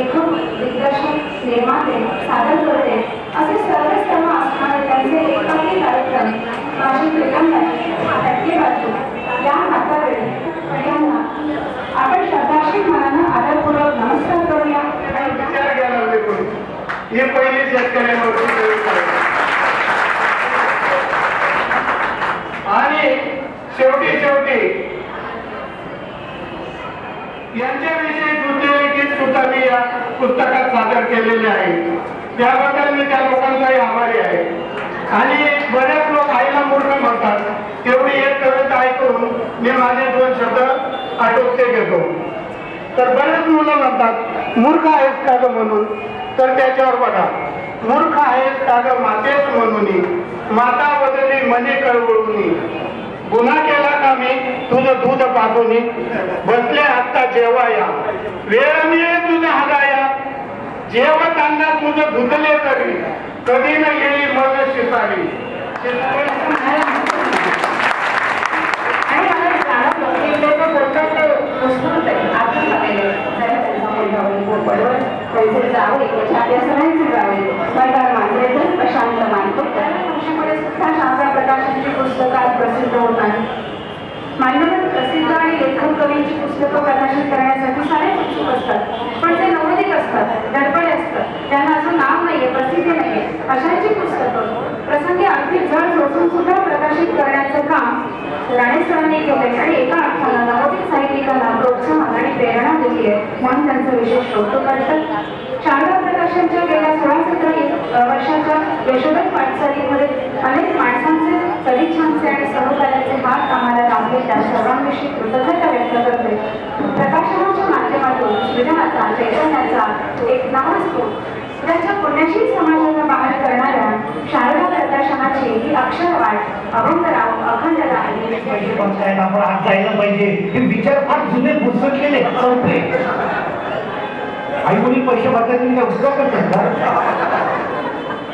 लेखक, दिग्दर्शक, निर्माते, सादरकर्ते असे सर्वच क्रम असणारे त्यांचे एकाकी कार्यक्रम माझी प्रियंकाची टक्केवारी या नातावेळी पहिल्यांदा आपण श्रद्धाशील मनानं आदरपूर्वक नमस्कार करूया आणि विचार घ्यायला लागले कोणी. हे पहिले शेतकऱ्यांवरती आणि शेवटी यांच्याविषयी सुचलेले गीत सुद्धा मी या पुस्तकात सादर केलेले आहे. त्याबद्दल मी त्या लोकांचाही आभारी आहे. आणि बरेच लोक आईला मूर्ख म्हणतात, तेवढी एक कविता ऐकून मी माझे 2 शब्द आटोपते घेतो. तर बरेच मुलं म्हणतात मूर्ख आहेस का ग म्हणून, तर त्याच्यावर बघा, मूर्ख आहेस का ग मातेच म्हणून, माता बदलली मने कळवळून, गुन्हा केला का मी तुझं दूध पाजून, बसले आत्ता जेवाया वेळ मिळेल तुझा हगाया, जेवताना तुझं धुतले तरी कधी न येईल मग शितारी. प्रशांत मानतो सुद्धा शांता प्रकाशनची पुस्तकात प्रसिद्ध होत आहे. मान्यवर प्रसिद्ध आणि लेखक कवींची पुस्तकं प्रकाशित करण्यासाठी सारे उत्सुक असतात, पण ते नवोदित असतात, धडपडे असतात, त्यांना अजून नाव नाहीये, प्रसिद्धी नाहीये. अशांची पुस्तकं प्रसंगी अगदी जड झोपून सुद्धा प्रकाशित करण्याचं काम राणे सरांनी केले आणि एका अर्थानं नवोदित साहित्यिकांना प्रोत्साहन आणि प्रेरणा दिली आहे, म्हणून त्यांचं विशेष कौतुक करतात. शारदा प्रकाशनच्या गेल्या 16-17 वर्षाच्या यशोधन वाटचालीमध्ये अनेक माणसांचे, सदिच्छांचे आणि सहकार्याचे हात आम्हाला लाभले, त्या सर्वांविषयी कृतज्ञता व्यक्त करते. प्रकाशनाच्या माध्यमातून सृजनाचा, चैतन्याचा एक नवा स्रोत त्याच्या पुण्याशी समाजाला बाहेर करणाऱ्या शारदा प्रकाशनाची ही अक्षरवाट अभंगराव अखंड राहिली. आपण आज जायला पाहिजे. हे विचार फार जुने पुस्तकलेले संपले. आई वडील पैसे भरतात मी काय उपयोग करतात का?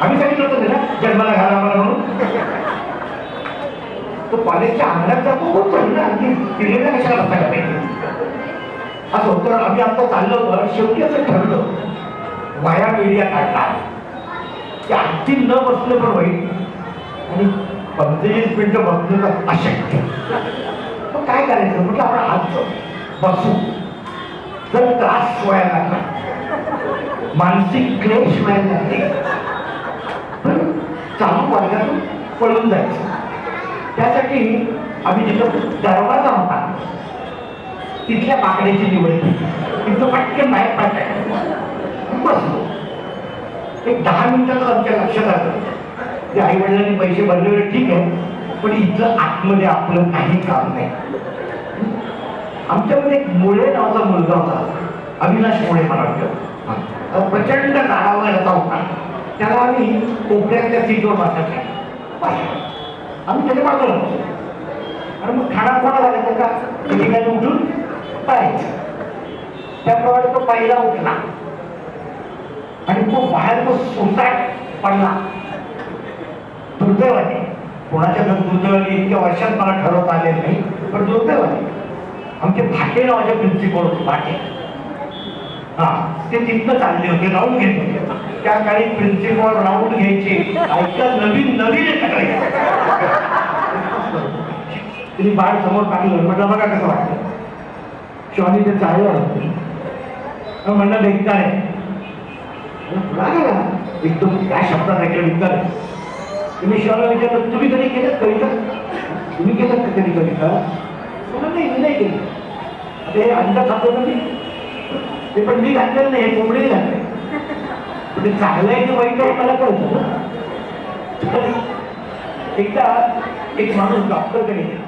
आम्ही सांगितलं होतं ना जन्माला घाला आम्हाला म्हणून. तो कॉलेजच्या अंगणात जातो खूप ना पिरियडला कशाला बसायला पाहिजे असं होतं. आम्ही आता चाललो शेवटी असं ठरलं वाया मीडिया काढला की अगदी न बसलं पण वाईट आणि 45 मिनिटं बसलं अशक्य. मग काय करायचं म्हटलं आपण आज बसू. जर त्रास व्हायला लागला, मानसिक क्लेश व्हायला लागले, चालू वर्गातून पळून जायचं. त्यासाठी आम्ही जिथं दरवाजा होता तिथल्या बाकड्याची निवड केली. तिथं पटकन बाहेर पडताय बसलो. एक 10 मिनिटातच आमच्या लक्षात आलं की आई वडिलांनी पैसे भरले ठीक आहे, पण इथं आतमध्ये आपलं काही काम नाही. आमच्यामध्ये एक मुळे नावाचा मुलगा होता, अविनाश मुळे मला वाटतं, प्रचंड गाडावयाचा होता. त्याला आम्ही कोपऱ्यातल्या सीटवर बसायचो. आम्ही त्याच्या बाजूला होतो आणि मग खाना खोडा झाला का ठिकाणी उठून पळायचं. त्याप्रमाणे तो पहिला उठला आणि तो बाहेर तो सोसाट पडला. दुर्दैवाने कोणाच्या दुर्दैवाने इतक्या वर्षात मला ठरवता आले नाही, पण दुर्दैवाने आमचे भाटे नावाचे प्रिन्सिपल होते. भाटे ते तिथनं चालले होते, राऊंड घेत होते. त्या काळी प्रिन्सिपल राऊंड घ्यायचे ऐका नवीन तिने बाळ समोर टाकलं. म्हटलं बघा कसं वाटतं. शॉनी ते चाललं म्हणलं बेकार आहे. एकदम काय शब्दात ऐकलं बेकार आहे. तुम्ही शॉला विचारलं तुम्ही कधी केलं कविता, तुम्ही केलं का कधी कविता? नाही मी नाही केली. ते अंड खातो ना मी, ते पण मी घातलेलं नाही, हे कोंबडी घातले. ते चांगलं आहे की वाईट आहे मला कळतं. एकदा एक माणूस डॉक्टरकडे गेला.